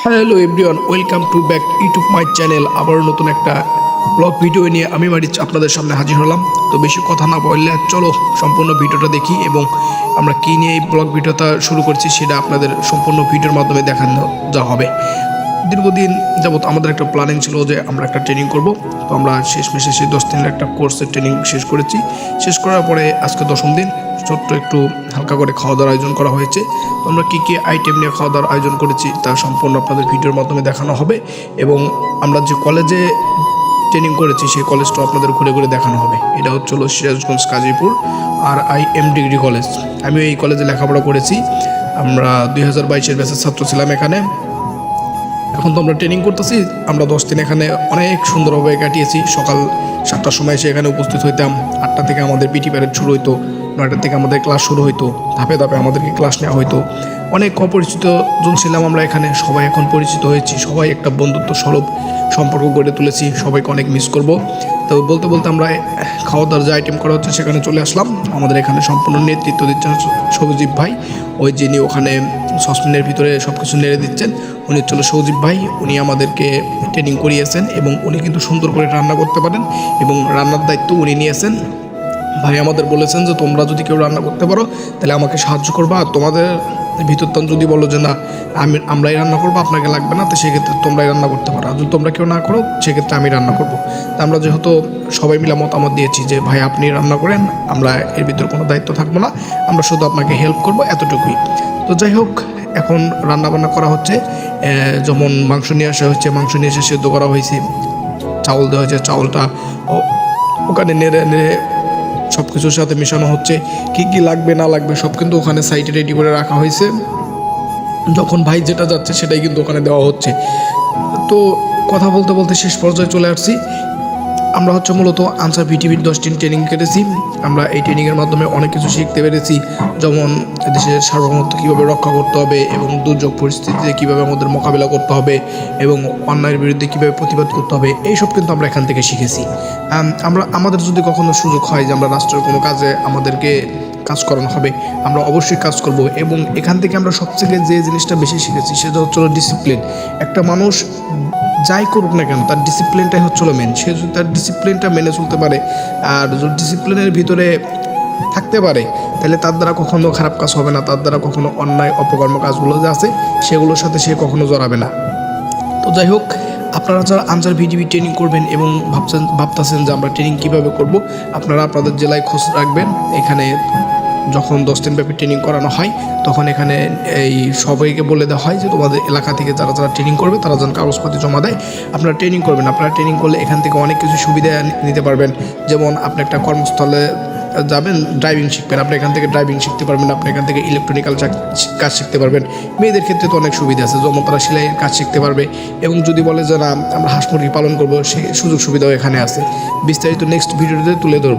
Hello everyone, welcome to back YouTube my channel. আবার নতুন একটা ব্লগ ভিডিও নিয়ে আমি মারিচ আপনাদের সামনে হাজির হলাম। তো বেশি কথা না বললে চলো সম্পূর্ণ ভিডিওটা দেখি এবং আমরা কী নিয়ে এই ব্লগ ভিডিওটা শুরু করছি সেটা আপনাদের সম্পূর্ণ ভিডিওর মাধ্যমে দেখানো যা হবে। দীর্ঘদিন যাবত আমাদের একটা প্ল্যানিং ছিল যে আমরা একটা ট্রেনিং করব। তো আমরা শেষমেশে সেই 10 দিনের একটা কোর্সের ট্রেনিং শেষ করেছি। শেষ করার পরে আজকে 10ম দিন, ছোট্ট একটু হালকা করে খাওয়া দাওয়ার আয়োজন করা হয়েছে। তো আমরা কী কী আইটেম নিয়ে খাওয়া দাওয়ার আয়োজন করেছি তা সম্পূর্ণ আপনাদের ভিডিওর মাধ্যমে দেখানো হবে এবং আমরা যে কলেজে ট্রেনিং করেছি সেই কলেজটাও আপনাদের ঘুরে ঘুরে দেখানো হবে। এটা হচ্ছিল Sirajganj Kazipur RIM degree college. আমি এই কলেজে লেখাপড়া করেছি। আমরা 2022-এর ব্যাচের ছাত্র ছিলাম এখানে। এখন তো আমরা ট্রেনিং করতেছি। আমরা 10 দিন এখানে অনেক সুন্দরভাবে কাটিয়েছি। সকাল 7টার সময় এসে এখানে উপস্থিত হইতাম। 8টা থেকে আমাদের পিটি প্যারেড শুরু হইতো, 9টা থেকে আমাদের ক্লাস শুরু হইতো, ধাপে ধাপে আমাদেরকে ক্লাস নেওয়া হইতো। অনেক অপরিচিত জন ছিলাম আমরা এখানে, সবাই এখন পরিচিত হয়েছি। সবাই একটা বন্ধুত্ব স্বরূপ সম্পর্ক গড়ে তুলেছি। সবাইকে অনেক মিস করব। তো বলতে বলতে আমরা খাওয়া দাওয়ার যে আইটেম করা হচ্ছে সেখানে চলে আসলাম। আমাদের এখানে সম্পূর্ণ নেতৃত্ব দিচ্ছেন সৌজিব ভাই, ওই যিনি ওখানে সসপ্যানের ভিতরে সব কিছু নেড়ে দিচ্ছেন। উনি হচ্ছিল সৌজিব ভাই। উনি আমাদেরকে ট্রেনিং করিয়েছেন এবং উনি কিন্তু সুন্দর করে রান্না করতে পারেন এবং রান্নার দায়িত্ব উনি নিয়েছেন। ভাই আমাদের বলেছেন যে তোমরা যদি কেউ রান্না করতে পারো তাহলে আমাকে সাহায্য করবা, আর তোমাদের ভিতরটান যদি বলো যে না আমরাই রান্না করবো, আপনাকে লাগবে না, তো সেক্ষেত্রে তোমরাই রান্না করতে পারো। আর যদি তোমরা কেউ না করো সেক্ষেত্রে আমি রান্না করবো। তা আমরা যেহেতু সবাই মিলে মতামত দিয়েছি যে ভাই আপনি রান্না করেন, আমরা এর ভিতর কোনো দায়িত্ব থাকবো না, আমরা শুধু আপনাকে হেল্প করবো, এতটুকুই। তো যাই হোক, এখন রান্নাবান্না করা হচ্ছে। যেমন মাংস নিয়ে আসা হচ্ছে, মাংস নিয়ে এসে সেদ্ধ করা হয়েছে। চাউল দেওয়া হয়েছে, চাউলটা ওখানে নেড়ে নেড়ে সব কিছুর সাথে মেশানো হচ্ছে। কি কি লাগবে না লাগবে সব কিন্তু ওখানে সাইডে রেডি করে রাখা হয়েছে। যখন ভাই যেটা যাচ্ছে সেটাই কিন্তু ওখানে দেওয়া হচ্ছে। তো কথা বলতে বলতে শেষ পর্যায়ে চলে আসছি। আমরা মূলত আনসার ভিটিভির 10 দিন ট্রেনিং কেটেছি। আমরা এই ট্রেনিংয়ের মাধ্যমে অনেক কিছু শিখতে পেরেছি, যেমন দেশের সার্বভৌমত্ব কীভাবে রক্ষা করতে হবে এবং দুর্যোগ পরিস্থিতিতে কীভাবে আমাদের মোকাবিলা করতে হবে এবং অন্যায়ের বিরুদ্ধে কীভাবে প্রতিবাদ করতে হবে, এইসব কিন্তু আমরা এখান থেকে শিখেছি। আমাদের যদি কখনো সুযোগ হয় যে আমরা রাষ্ট্রের কোনো কাজে আমাদেরকে কাজ করানো হবে, আমরা অবশ্যই কাজ করব। এবং এখান থেকে আমরা সবথেকে যে জিনিসটা বেশি শিখেছি সেটা হচ্ছিল ডিসিপ্লিন। একটা মানুষ যাই করুক না কেন তার ডিসিপ্লিনটাই হচ্ছিল মেন। সে যদি তার ডিসিপ্লিনটা মেনে চলতে পারে আর যদি ডিসিপ্লিনের ভিতরে থাকতে পারে তাহলে তার দ্বারা কখনো খারাপ কাজ হবে না, তার দ্বারা কখনো অন্যায় অপকর্ম কাজগুলো যে আছে সেগুলোর সাথে সে কখনো জড়াবে না। তো যাই হোক, আপনারা যারা আনসার ভিটিভি ট্রেনিং করবেন এবং ভাবতেছেন যে আমরা ট্রেনিং কীভাবে করব, আপনারা আপনাদের জেলায় খোঁজ রাখবেন। এখানে যখন 10 দিন ব্যাপী ট্রেনিং করানো হয় তখন এখানে এই সবাইকে বলে দেওয়া হয় যে তোমাদের এলাকা থেকে যারা যারা ট্রেনিং করবে তারা যেন কাগজপত্র জমা দেয়। আপনারা ট্রেনিং করবেন, আপনারা ট্রেনিং করলে এখান থেকে অনেক কিছু সুবিধা নিতে পারবেন। যেমন আপনি একটা কর্মস্থলে যাবেন, ড্রাইভিং শিখবেন, আপনি এখান থেকে ড্রাইভিং শিখতে পারবেন, আপনি এখান থেকে ইলেকট্রনিক্যাল কাজ শিখতে পারবেন। মেয়েদের ক্ষেত্রে তো অনেক সুবিধা আছে, যেমন তারা সেলাইয়ের কাজ শিখতে পারবে এবং যদি বলে যে না আমরা হাঁস মুরগি পালন করবো, সেই সুযোগ সুবিধাও এখানে আছে। বিস্তারিত নেক্সট ভিডিওতে তুলে ধরবো।